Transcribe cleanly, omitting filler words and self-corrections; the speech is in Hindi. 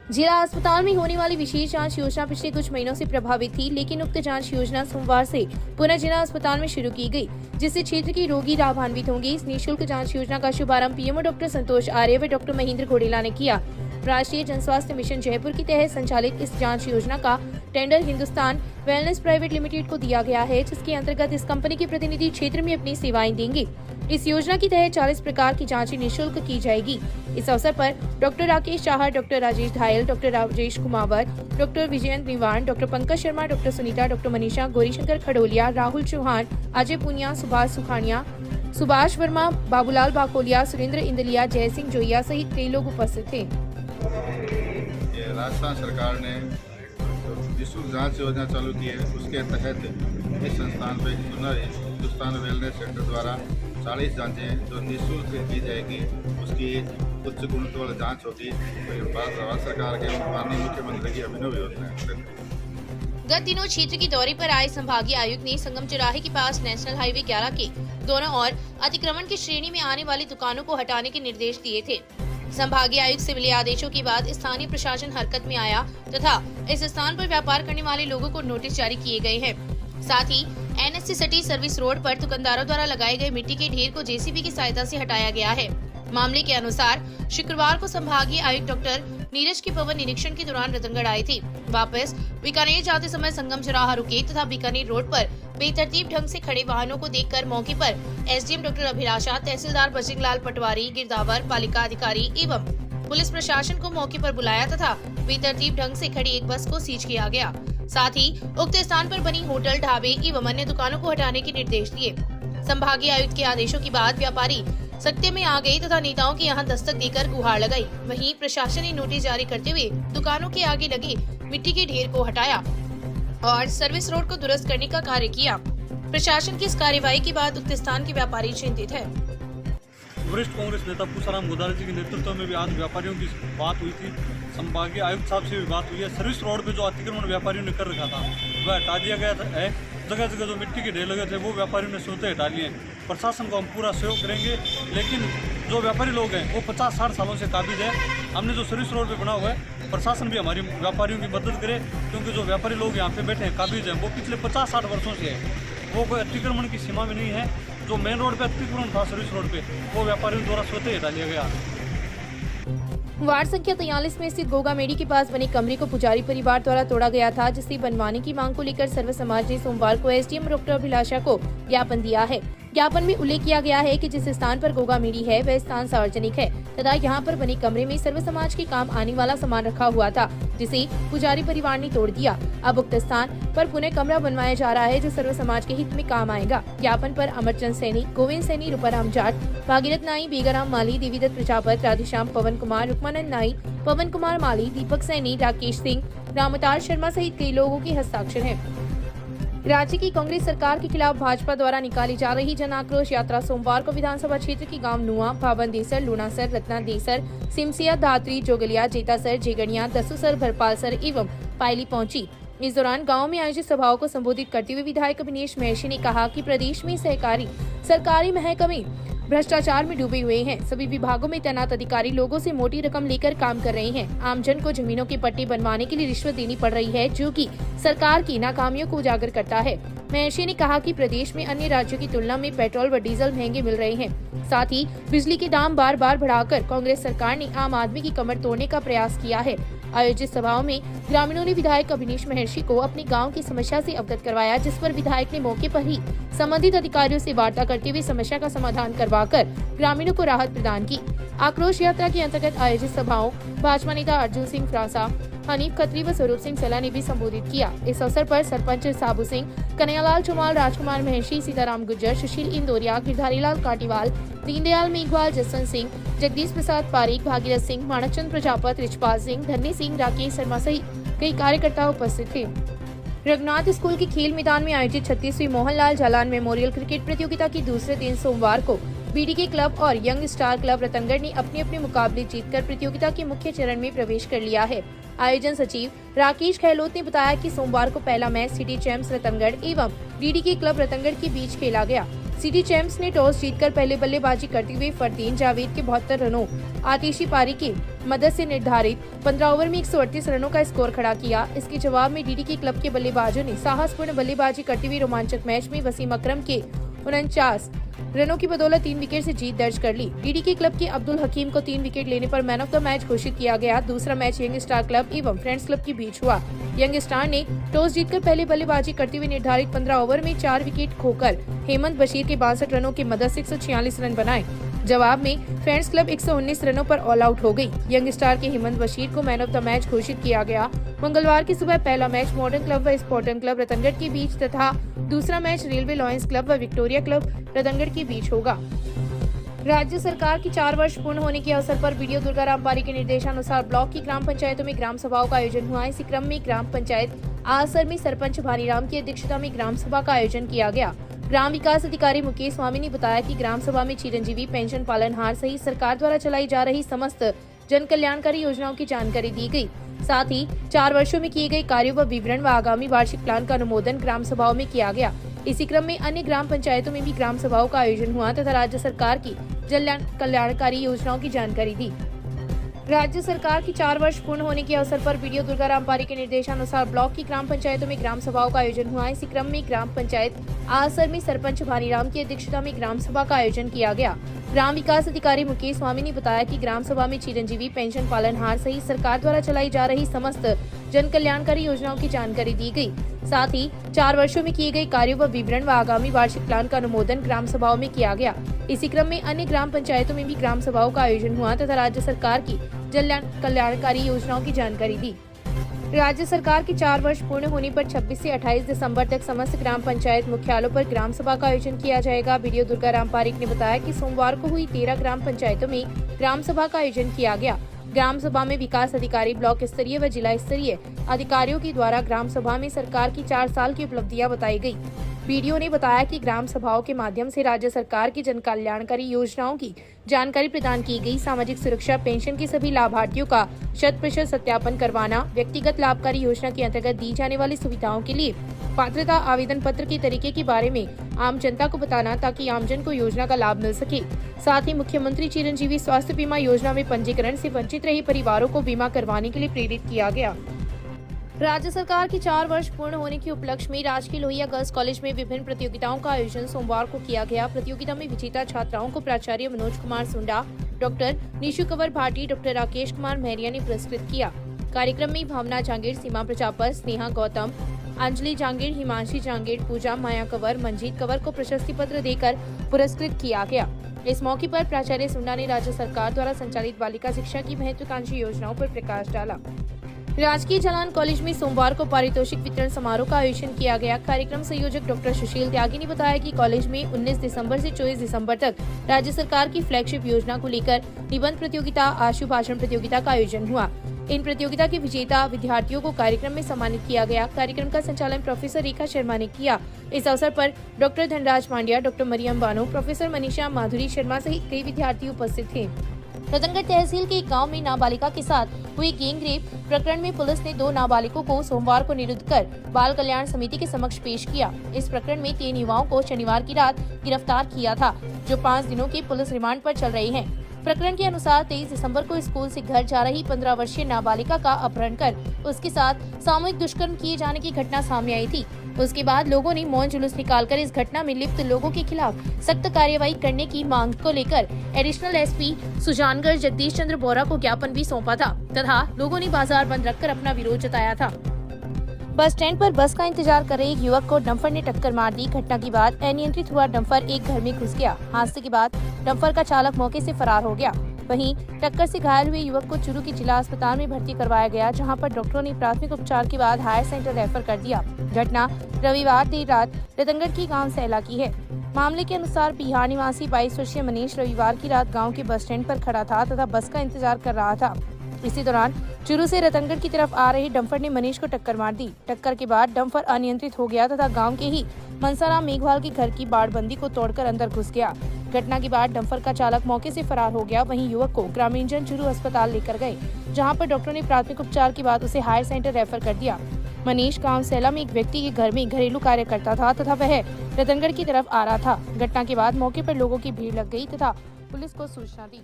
जिला अस्पताल में होने वाली विशेष जांच योजना पिछले कुछ महीनों से प्रभावित थी, लेकिन उक्त जांच योजना सोमवार से पुनः जिला अस्पताल में शुरू की गई, जिससे क्षेत्र के रोगी लाभान्वित होंगे। इस निःशुल्क जांच योजना का शुभारंभ पीएमओ डॉक्टर संतोष आर्य व डॉक्टर महेंद्र घोडेला ने किया। राष्ट्रीय जन स्वास्थ्य मिशन जयपुर के तहत संचालित इस जांच योजना का tender Hindustan wellness private limited को दिया गया है, जिसके अंतर्गत इस कंपनी के प्रतिनिधि क्षेत्र में अपनी सेवाएं देंगे। इस योजना के तहत 40 प्रकार की जांचें निःशुल्क की जाएगी। इस अवसर पर doctor Rakesh Chahar, doctor Rajesh Dhayal, doctor Rajesh Kumavar, doctor Vijayant Niwan, doctor Pankaj Sharma, doctor Sunita, doctor Manisha, Gaurishankar Khadolia, Rahul Chauhan, Ajay Punia, Subhash Sukhania, Subhash Verma, Babulal Bakolia, Surendra Indalia, Jai Singh जोइया सहित कई लोग उपस्थित थे। राजस्थान सरकार ने निःशुल्क जांच योजना चालू की है, उसके तहत इस संस्थान पर हिंदुस्तान वेलनेस सेंटर द्वारा 40 जांचें जो निःशुल्क की जाएगी, उसकी उच्च गुणवत्ता वाली जांच होगी। भारत सरकार के माननीय मुख्यमंत्री की अभिनव योजना है। गत दिनों क्षेत्र के दौरे पर आए संभागीय आयुक्त ने संगम चौराहे के पास नेशनल हाईवे 11 के दोनों ओर अतिक्रमण की श्रेणी में आने वाली दुकानों को हटाने के निर्देश दिए थे। संभागीय आयुक्त से मिले आदेशों के बाद स्थानीय प्रशासन हरकत में आया तथा इस स्थान पर व्यापार करने वाले लोगों को नोटिस जारी किए गए हैं। साथ ही एनएच से सटी सर्विस रोड पर दुकानदारों द्वारा लगाए गए मिट्टी के ढेर को जेसीबी की सहायता से हटाया गया है। मामले के अनुसार शुक्रवार को संभागीय आयुक्त डॉक्टर नीरज के भवन निरीक्षण के दौरान रतनगढ़ आए थे। वापस बीकानेर जाते समय संगम चौराहा रुके तथा बीकानेर रोड पर बेतरतीब ढंग से खड़े वाहनों को देखकर मौके पर एसडीएम डॉक्टर अभिलाषा, तहसीलदार बजरंगलाल पटवारी, गिरदावर, पालिका अधिकारी एवं पुलिस प्रशासन को मौके पर बुलाया तथा बेतरतीब ढंग से खड़ी एक बस को सीज किया गया। साथ ही उक्त स्थान पर बनी होटल, ढाबे एवं अन्य दुकानों को हटाने के निर्देश दिए। संभागीय आयुक्त के आदेशों के बाद व्यापारी सत्य में आ गए तथा नेताओं के यहां दस्तक देकर गुहार लगाई। वहीं प्रशासन ने नोटिस जारी करते हुए दुकानों के आगे लगे मिट्टी के ढेर को हटाया और सर्विस रोड को दुरुस्त करने का कार्य किया। प्रशासन की इस कार्यवाही के बाद उक्त स्थान के व्यापारी चिंतित है। वरिष्ठ कांग्रेस नेता पूसाराम गोदारा जी के नेतृत्व में भी आज व्यापारियों की बात हुई थी। संभागीय आयुक्त साहब से भी बात हुई है। सर्विस रोड पे जो अतिक्रमण व्यापारियों ने कर रखा था वह हटा दिया गया है। जगह जगह जो मिट्टी के ढेर लगे थे वो व्यापारियों ने स्वतः हटा लिए। प्रशासन को हम पूरा सहयोग करेंगे, लेकिन जो व्यापारी लोग हैं वो 50-60 सालों से काबिज है। हमने जो सर्विस रोड पे बना हुआ है, प्रशासन भी हमारी व्यापारियों की मदद करे, क्योंकि जो व्यापारी लोग यहाँ पे बैठे हैं काबिज हैं, वो पिछले 50-60 वर्षों से है। वो कोई अतिक्रमण की सीमा में नहीं है। जो मेन रोड पे अतिक्रमण था सर्विस रोड पे, वो व्यापारियों द्वारा स्वतः हटा लिया गया। वार्ड संख्या 43 में स्थित गोगा मेडी के पास बने कमरे को पुजारी परिवार द्वारा तोड़ा गया था, जिसे बनवाने की मांग को लेकर सर्व समाज ने सोमवार को एसडीएम डॉक्टर अभिलाषा को ज्ञापन दिया है। ज्ञापन में उल्लेख किया गया है कि जिस स्थान पर गोगा मेडी है वह स्थान सार्वजनिक है तथा यहाँ पर बने कमरे में सर्व समाज के काम आने वाला सामान रखा हुआ था, जिसे पुजारी परिवार ने तोड़ दिया। अब उक्त स्थान पर पुनः कमरा बनवाया जा रहा है, जो सर्व समाज के हित में काम आएगा। ज्ञापन पर अमरचंद सैनी, गोविंद सैनी, रूपाराम जाट, भागीरथ नाई, बेगाराम माली, देवीदत्त प्रजापत, राधेश्याम, पवन कुमार, रुक्मानंद नाई, पवन कुमार माली, दीपक सैनी, राकेश सिंह, रामतार शर्मा सहित कई लोगों के हस्ताक्षर हैं। राज्य की कांग्रेस सरकार के खिलाफ भाजपा द्वारा निकाली जा रही जन आक्रोश यात्रा सोमवार को विधानसभा क्षेत्र के गांव नुआ, भावन देसर, लूणासर, रत्ना देसर, सिमसिया, धात्री, जोगलिया, जेतासर, जेगनिया, दसूसर, भरपालसर एवं पायली पहुंची। इस दौरान गांव में आयोजित सभाओं को संबोधित करते हुए विधायक अभिनेश महर्षि ने कहा कि प्रदेश में सहकारी सरकारी महकमे भ्रष्टाचार में डूबे हुए हैं। सभी विभागों में तैनात अधिकारी लोगों से मोटी रकम लेकर काम कर रहे हैं। आमजन को जमीनों के पट्टे बनवाने के लिए रिश्वत देनी पड़ रही है, जो कि सरकार की नाकामियों को उजागर करता है। महर्षि ने कहा कि प्रदेश में अन्य राज्यों की तुलना में पेट्रोल व डीजल महंगे मिल रहे हैं। साथ ही बिजली के दाम बार बार बढ़ाकर कांग्रेस सरकार ने आम आदमी की कमर तोड़ने का प्रयास किया है। आयोजित सभाओं में ग्रामीणों ने विधायक अभिनेश महर्षि को अपने गांव की समस्या से अवगत करवाया, जिस पर विधायक ने मौके पर ही संबंधित अधिकारियों से वार्ता करते हुए समस्या का समाधान करवाकर ग्रामीणों को राहत प्रदान की। आक्रोश यात्रा के अंतर्गत आयोजित सभाओं भाजपा नेता अर्जुन सिंह फ्रांसा, हनीफ खत्री व स्वरूप सिंह सैला ने भी संबोधित किया। इस अवसर पर सरपंच साबू सिंह, कन्हैयालाल चौमाल, राजकुमार महर्षि, सीताराम गुज्जर, सुशील इंदौरिया, गिरधारीलाल काटीवाल, दीनदयाल मेघवाल, जसवंत सिंह, जगदीश प्रसाद पारीक, भागीरथ सिंह, माणकचंद प्रजापत, रिचपाल सिंह, धरनी सिंह, राकेश शर्मा सहित कई कार्यकर्ता उपस्थित थे। रघुनाथ स्कूल के खेल मैदान में आयोजित 36वीं मोहनलाल जालान मेमोरियल क्रिकेट प्रतियोगिता के दूसरे दिन सोमवार को बीडीके क्लब और यंग स्टार क्लब रतनगढ़ ने अपने अपने मुकाबले जीतकर प्रतियोगिता के मुख्य चरण में प्रवेश कर लिया है। आयोजन सचिव राकेश गहलोत ने बताया कि सोमवार को पहला मैच सिटी चैंप्स रतनगढ़ एवं बीडीके क्लब रतनगढ़ के बीच खेला गया। सिटी चैंप्स ने टॉस जीतकर पहले बल्लेबाजी करते हुए फरदीन जावेद के 72 रनों आतिशी पारी की मदद से निर्धारित 15 ओवर में 138 रनों का स्कोर खड़ा किया। इसके जवाब में डीडीके क्लब के बल्लेबाजों ने साहसपूर्ण बल्लेबाजी करते हुए रोमांचक मैच में वसीम अकरम के 49 रनों की बदौलत 3 विकेट से जीत दर्ज कर ली। डीडीके क्लब के अब्दुल हकीम को 3 विकेट लेने पर मैन ऑफ द मैच घोषित किया गया। दूसरा मैच यंग स्टार क्लब एवं फ्रेंड्स क्लब के बीच हुआ। यंग स्टार ने टॉस जीतकर पहले बल्लेबाजी करते हुए निर्धारित 15 ओवर में 4 विकेट खोकर हेमंत बशीर के 62 रनों की मदद से 146 रन बनाए। जवाब में फ्रेंड्स क्लब 119 रनों पर ऑल आउट हो गई। यंग स्टार के हेमंत बशीर को मैन ऑफ द मैच घोषित किया गया। मंगलवार की सुबह पहला मैच मॉडर्न क्लब व स्पोर्टन क्लब रतनगढ़ के बीच तथा दूसरा मैच रेलवे लॉयंस क्लब व विक्टोरिया क्लब रतनगढ़ के बीच होगा। राज्य सरकार की 4 वर्ष पूर्ण होने के अवसर पर वीडियो दुर्गाराम पारी के निर्देशानुसार ब्लॉक की ग्राम पंचायतों में ग्राम सभाओं का आयोजन हुआ। इसी क्रम में ग्राम पंचायत आसर में सरपंच भानीराम की अध्यक्षता में ग्राम सभा का आयोजन किया गया। ग्राम विकास अधिकारी मुकेश स्वामी ने बताया कि ग्राम सभा में चिरंजीवी पेंशन पालनहार सहित सरकार द्वारा चलाई जा रही समस्त जन कल्याणकारी योजनाओं की जानकारी दी गई। साथ ही 4 वर्षों में किए गए कार्यों व विवरण व आगामी वार्षिक प्लान का अनुमोदन ग्राम सभाओं में किया गया। इसी क्रम में अन्य ग्राम पंचायतों में भी ग्राम सभाओं का आयोजन हुआ तथा राज्य सरकार की जन कल्याणकारी योजनाओं की जानकारी दी। राज्य सरकार की 4 वर्ष पूर्ण होने के अवसर पर वीडियो दुर्गाराम पारी के निर्देशानुसार ब्लॉक की ग्राम पंचायतों में ग्राम सभाओं का आयोजन हुआ। इसी क्रम में ग्राम पंचायत आसर में सरपंच भानीराम की अध्यक्षता में ग्राम सभा का आयोजन किया गया। ग्राम विकास अधिकारी मुकेश स्वामी ने बताया कि ग्राम सभा में चिरंजीवी पेंशन पालनहार सहित सरकार द्वारा चलाई जा रही समस्त जन कल्याणकारी योजनाओं की जानकारी दी गई। साथ ही 4 वर्षों में किए गए कार्यों व विवरण व आगामी वार्षिक प्लान का अनुमोदन ग्राम सभाओं में किया गया। इसी क्रम में अन्य ग्राम पंचायतों में भी ग्राम सभाओं का आयोजन हुआ तथा राज्य सरकार की जन कल्याणकारी योजनाओं की जानकारी दी। राज्य सरकार की 4 वर्ष पूर्ण होने पर 26 से 28 दिसंबर तक समस्त ग्राम पंचायत मुख्यालयों पर ग्राम सभा का आयोजन किया जाएगा। वीडियो दुर्गाराम पारिक ने बताया कि सोमवार को हुई 13 ग्राम पंचायतों में ग्राम सभा का आयोजन किया गया। ग्राम सभा में विकास अधिकारी, ब्लॉक स्तरीय व जिला स्तरीय अधिकारियों के द्वारा ग्राम सभा में सरकार की 4 साल की उपलब्धियां बताई गई। वीडियो ने बताया कि ग्राम सभाओं के माध्यम से राज्य सरकार की जन कल्याणकारी योजनाओं की जानकारी प्रदान की गई। सामाजिक सुरक्षा पेंशन के सभी लाभार्थियों का 100% सत्यापन करवाना, व्यक्तिगत लाभकारी योजना के अंतर्गत दी जाने वाली सुविधाओं के लिए पात्रता आवेदन पत्र के तरीके के बारे में आम जनता को बताना ताकि आमजन को योजना का लाभ मिल सके। साथ ही मुख्यमंत्री चिरंजीवी स्वास्थ्य बीमा योजना में पंजीकरण से वंचित रहे परिवारों को बीमा करवाने के लिए प्रेरित किया गया। राज्य सरकार की 4 वर्ष पूर्ण होने के उपलक्ष्य में राजकीय लोहिया गर्ल्स कॉलेज में विभिन्न प्रतियोगिताओं का आयोजन सोमवार को किया गया। प्रतियोगिता में विजेता छात्राओं को प्राचार्य मनोज कुमार सुंडा, डॉक्टर निशु कंवर भाटी, डॉक्टर राकेश कुमार महरिया ने पुरस्कृत किया। कार्यक्रम में भावना जांगीर, सीमा प्रजापत, स्नेहा गौतम, अंजलि जांगीर, हिमांशी जांगीर, पूजा माया कंवर, मंजीत कंवर को प्रशस्ति पत्र देकर पुरस्कृत किया गया। इस मौके पर प्राचार्य सुंडा ने राज्य सरकार द्वारा संचालित बालिका शिक्षा की महत्वाकांक्षी योजनाओं पर प्रकाश डाला। राजकीय जलान कॉलेज में सोमवार को पारितोषिक वितरण समारोह का आयोजन किया गया। कार्यक्रम संयोजक डॉक्टर सुशील त्यागी ने बताया कि कॉलेज में 19 दिसंबर से 24 दिसंबर तक राज्य सरकार की फ्लैगशिप योजना को लेकर निबंध प्रतियोगिता, आशु भाषण प्रतियोगिता का आयोजन हुआ। इन प्रतियोगिता के विजेता विद्यार्थियों को कार्यक्रम में सम्मानित किया गया। कार्यक्रम का संचालन प्रोफेसर रेखा शर्मा ने किया। इस अवसर पर doctor Dhanraj Pandya, doctor Mariam Bano, professor Manisha Madhuri Sharma सहित कई विद्यार्थी उपस्थित थे। रतनगढ़ तहसील के एक गांव में नाबालिका के साथ हुई गैंगरेप प्रकरण में पुलिस ने 2 नाबालिगों को सोमवार को निरुद्ध कर बाल कल्याण समिति के समक्ष पेश किया। इस प्रकरण में 3 युवाओं को शनिवार की रात गिरफ्तार किया था, जो 5 दिनों के पुलिस रिमांड पर चल रहे हैं। प्रकरण के अनुसार 23 दिसंबर को स्कूल से घर जा रही 15 वर्षीय नाबालिका का अपहरण कर उसके साथ सामूहिक दुष्कर्म किए जाने की घटना सामने आई थी। उसके बाद लोगों ने मौन जुलूस निकालकर इस घटना में लिप्त लोगों के खिलाफ सख्त कार्रवाई करने की मांग को लेकर एडिशनल एसपी सुजानगढ़ जगदीश चंद्र बोरा को ज्ञापन भी सौंपा था तथा लोगों ने बाजार बंद रखकर अपना विरोध जताया था। बस स्टैंड पर बस का इंतजार कर रहे एक युवक को डंपर ने टक्कर मार दी। घटना के बाद अनियंत्रित हुआ डंपर एक घर में घुस गया। हादसे के बाद डंपर का चालक मौके से फरार हो गया। वहीं टक्कर से घायल हुए युवक को चुरू के जिला अस्पताल में भर्ती करवाया गया, जहां पर डॉक्टरों ने प्राथमिक उपचार के बाद हायर सेंटर रेफर कर दिया। घटना रविवार देर रात रतनगढ़ की गांव सैला की है। मामले के अनुसार बिहार निवासी 22 वर्षीय मनीष रविवार की रात गांव के बस स्टैंड पर खड़ा था तथा बस का इंतजार कर रहा था। इसी दौरान चुरू से रतनगढ़ की तरफ आ रही डंपर ने मनीष को टक्कर मार दी। टक्कर के बाद डंपर अनियंत्रित हो गया तथा गांव के ही मनसाराम मेघवाल के घर की बाड़बंदी को तोड़कर अंदर घुस गया। घटना के बाद डंपर का चालक मौके से फरार हो गया। वहीं युवक को ग्रामीणजन चुरू अस्पताल लेकर गए, जहां पर डॉक्टर ने प्राथमिक उपचार के बाद उसे हायर सेंटर रेफर कर दिया। मनीष गांव सैला में एक व्यक्ति के घर में घरेलू कार्य करता था तथा वह रतनगढ़ की तरफ आ रहा था। घटना के बाद मौके पर लोगों की भीड़ लग गई तथा पुलिस को सूचना दी।